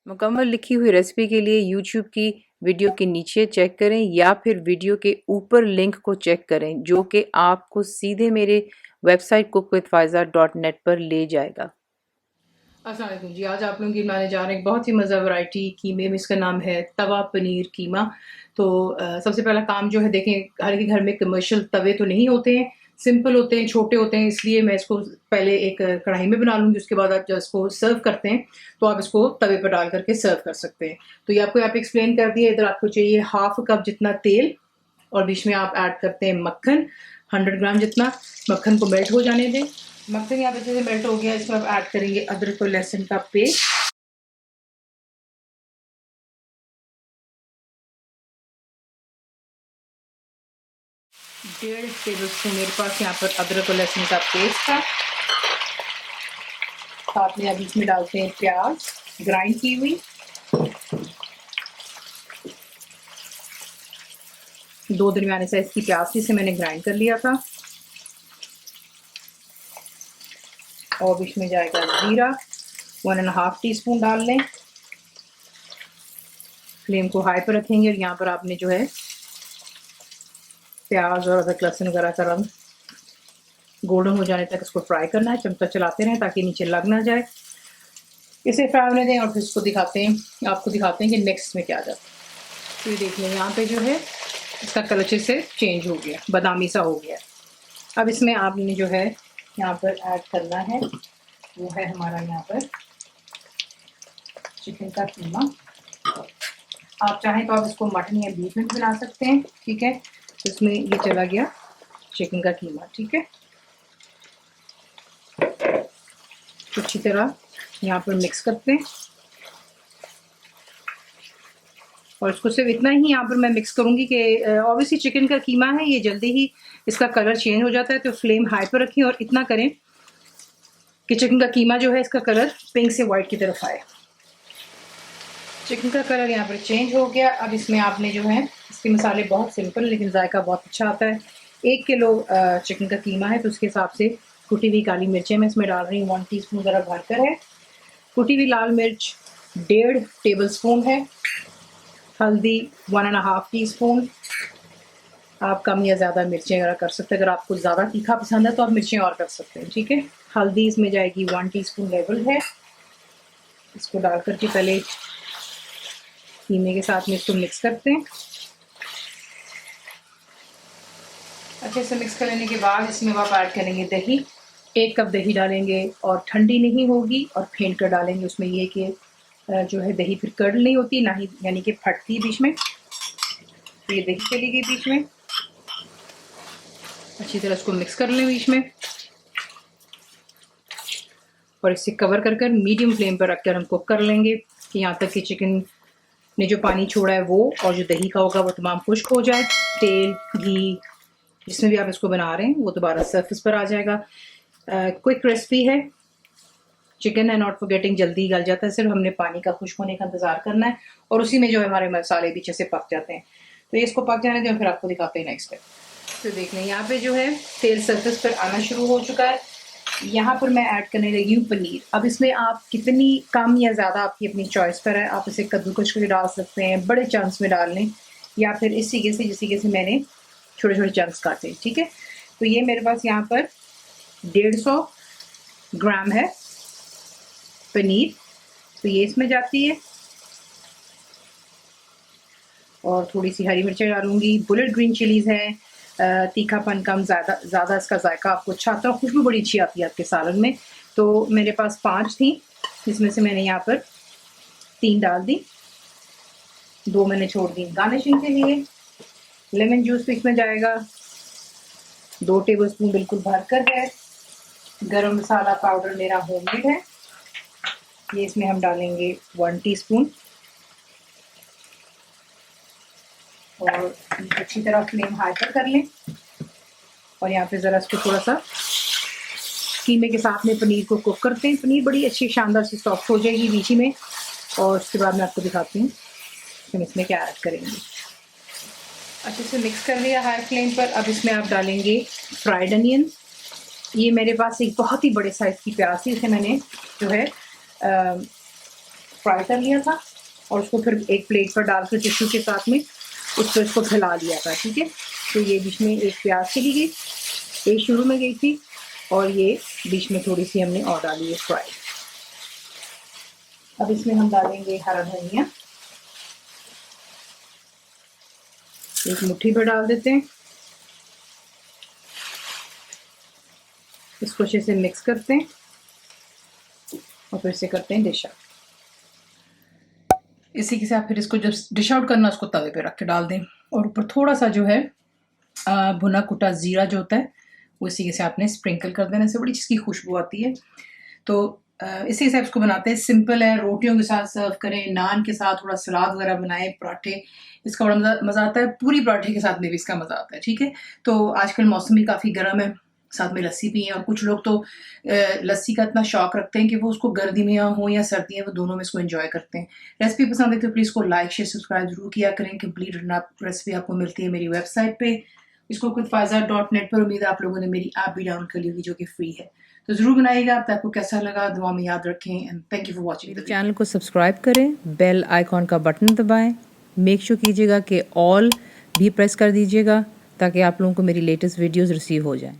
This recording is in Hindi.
मुकम्मल लिखी हुई रेसिपी के लिए यूट्यूब की वीडियो के नीचे चेक करें या फिर वीडियो के ऊपर लिंक को चेक करें जो कि आपको सीधे मेरे वेबसाइट cookWithFaiza.net पर ले जाएगा। अस्सलाम वालेकुम जी। आज आप लोगों की बनाने जा रहे हैं एक बहुत ही मज़ा वैरायटी कीमे में। इसका नाम है तवा पनीर कीमा। तो सबसे पहला काम जो है, देखें हर एक घर में कमर्शियल तवे तो नहीं होते हैं, सिंपल होते हैं, छोटे होते हैं, इसलिए मैं इसको पहले एक कढ़ाई में बना लूँगी। उसके बाद आप जब इसको सर्व करते हैं तो आप इसको तवे पर डाल करके सर्व कर सकते हैं। तो ये आपको यहाँ पे एक्सप्लेन कर दिया। इधर आपको चाहिए 1/2 कप जितना तेल और बीच में आप ऐड करते हैं मक्खन 100 ग्राम जितना। मक्खन को मेल्ट हो जाने दें। मक्खन यहाँ पे अच्छे से मेल्ट हो गया। इसमें आप ऐड करेंगे अदरक और लहसुन का पेस्ट। 1.5 टेबल स्पून मेरे पास यहाँ पर अदरक और लहसुन का पेस्ट था। साथ में अब इसमें डालते हैं प्याज ग्राइंड की हुई। 2 दरमियाने साइज की प्याज थी, इसे मैंने ग्राइंड कर लिया था। और इसमें जाएगा जीरा 1.5 टीस्पून डाल लें। फ्लेम को हाई पर रखेंगे और यहाँ पर आपने जो है प्याज और अदरक लहसुन वगैरह का रंग गोल्डन हो जाने तक इसको फ्राई करना है। चमचा चलाते रहें ताकि नीचे लग ना जाए। इसे फ्राई होने दें और फिर इसको दिखाते हैं, आपको दिखाते हैं कि नेक्स्ट में क्या जाता है। तो ये देख लें, यहाँ पे जो है इसका कलर अच्छे से चेंज हो गया, बादामी सा हो गया। अब इसमें आपने जो है यहाँ पर ऐड करना है, वो है हमारा यहाँ पर चिकन का कीमा। आप चाहें तो आप इसको मटन या बीफ में बना सकते हैं, ठीक है। तो इसमें ये चला गया चिकन का कीमा, ठीक है। अच्छी तरह यहाँ पर मिक्स करते हैं और इसको सिर्फ इतना ही यहाँ पर मैं मिक्स करूँगी कि ऑब्वियसली चिकन का कीमा है, ये जल्दी ही इसका कलर चेंज हो जाता है। तो फ्लेम हाई पर रखें और इतना करें कि चिकन का कीमा जो है इसका कलर पिंक से वाइट की तरफ आए। चिकन का कलर यहाँ पर चेंज हो गया। अब इसमें आपने जो है, इसके मसाले बहुत सिंपल लेकिन जायका बहुत अच्छा आता है। 1 किलो चिकन का कीमा है तो उसके हिसाब से कुटी हुई काली मिर्चें मैं इसमें डाल रही हूँ 1 टीस्पून ज़रा भरकर है। कुटी हुई लाल मिर्च 1.5 टेबल स्पून है। हल्दी 1.5 टीस्पून। आप कम या ज़्यादा मिर्चें वगैरह कर सकते हैं। अगर आपको ज़्यादा तीखा पसंद है तो आप मिर्चें और कर सकते हैं, ठीक है। हल्दी इसमें जाएगी 1 टीस्पून लेवल है। इसको डाल करके पहले कीमे के साथ में इसको मिक्स करते हैं। अच्छे से मिक्स कर लेने के बाद इसमें आप ऐड करेंगे दही। 1 कप दही डालेंगे और ठंडी नहीं होगी और फेंट कर डालेंगे। उसमें ये कि जो है दही फिर कर्ड नहीं होती ना ही, यानी कि फटती है बीच में। तो ये दही चली गई बीच में, अच्छी तरह इसको मिक्स कर लें बीच में और इसे कवर कर कर मीडियम फ्लेम पर रखकर हम कुक कर लेंगे कि यहाँ तक कि चिकन ने जो पानी छोड़ा है वो और जो दही का होगा वो तमाम खुश्क हो जाए। तेल घी जिसमें भी आप इसको बना रहे हैं वो दोबारा सरफेस पर आ जाएगा। क्विक रेसिपी है, चिकन है नॉट फॉरगेटिंग, जल्दी गल जाता है। सिर्फ हमने पानी का खुश्क होने का इंतजार करना है और उसी में जो है हमारे मसाले भी अच्छे से पक जाते हैं। तो ये इसको पक जाने दें, फिर आपको दिखाते हैं नेक्स्ट स्टेप। तो देख लें यहाँ पे जो है तेल सरफेस पर आना शुरू हो चुका है। यहाँ पर मैं ऐड करने लगी हूँ पनीर। अब इसमें आप कितनी कम या ज़्यादा आपकी अपनी चॉइस पर है। आप इसे कद्दूकस करके डाल सकते हैं, बड़े चंक्स में डाल लें, या फिर इस तरीके से जिस तरीके से मैंने छोटे छोटे चंक्स काटे, ठीक है। तो ये मेरे पास यहाँ पर 150 ग्राम है पनीर, तो ये इसमें जाती है। और थोड़ी सी हरी मिर्चें डालूंगी, बुलेट ग्रीन चिलीज़ है। तीखापन कम ज़्यादा इसका जायका आपको अच्छा आता है, खुशबू बड़ी अच्छी आती है आपके सालन में। तो मेरे पास 5 थी, जिसमें से मैंने यहाँ पर 3 डाल दी, 2 मैंने छोड़ दी गार्निशिंग के लिए। लेमन जूस भी इसमें जाएगा 2 टेबलस्पून बिल्कुल भरकर है। गरम मसाला पाउडर मेरा होममेड है, ये इसमें हम डालेंगे 1 टीस्पून। और अच्छी तरह फ्लेम हाई पर कर लें और यहाँ पे ज़रा इसको थोड़ा सा कीमे के साथ में पनीर को कुक करते हैं। पनीर बड़ी अच्छी शानदार सी सॉफ्ट हो जाएगी बीच में। और उसके बाद मैं आपको दिखाती हूँ हम इसमें क्या ऐड करेंगे। अच्छे से मिक्स कर लिया हाई फ्लेम पर। अब इसमें आप डालेंगे फ्राइड अनियन। ये मेरे पास एक बहुत ही बड़े साइज़ की प्याज थी, इसे मैंने जो है फ्राई कर लिया था और उसको फिर एक प्लेट पर डाल कर टिश्यू के साथ में उस पर इसको फैला लिया था, ठीक है। तो ये बीच में एक प्याज चली गई, ये शुरू में गई थी, और ये बीच में थोड़ी सी हमने और डाली है फ्राई। अब इसमें हम डालेंगे हरा धनिया, एक मुट्ठी भर डाल देते हैं, इसको अच्छे से मिक्स करते हैं और फिर से करते हैं डिश आउट। इसी के साथ फिर इसको जब डिश आउट करना उसको तवे पे रख के डाल दें, और ऊपर थोड़ा सा जो है भुना कुटा ज़ीरा जो होता है वो इसी के साथ आपने स्प्रिंकल कर देने से बड़ी चीज़ की खुशबू आती है। तो इसी हिसाब से इसको बनाते हैं, सिंपल है, रोटियों के साथ सर्व करें, नान के साथ, थोड़ा सलाद वगैरह बनाएं, पराठे, इसका बड़ा मज़ा आता है, पूरी पराठे के साथ में भी इसका मज़ा आता है, ठीक है। तो आजकल मौसम भी काफ़ी गर्म है, साथ में लस्सी पिएं, और कुछ लोग तो लस्सी का इतना शौक रखते हैं कि वो उसको गर्मियाँ हो या सर्दियाँ, वो दोनों में इसको एंजॉय करते हैं। रेसिपी पसंद है तो प्लीज़ को लाइक शेयर सब्सक्राइब जरूर किया करें। कंप्लीट रेसिपी आपको मिलती है मेरी वेबसाइट पे iscookWithFaiza.net पर। उम्मीद है आप लोगों ने मेरी ऐप भी डाउनलोड कर ली होगी जो कि फ्री है, तो ज़रूर बनाइएगा। आपको कैसा लगा दुआ में याद रखें, and thank you for watching. मेरे चैनल को सब्सक्राइब करें, बेल आइकॉन का बटन दबाएं, मेक श्योर कीजिएगा कि ऑल भी प्रेस कर दीजिएगा ताकि आप लोगों को मेरी लेटेस्ट वीडियोस रिसीव हो जाएं।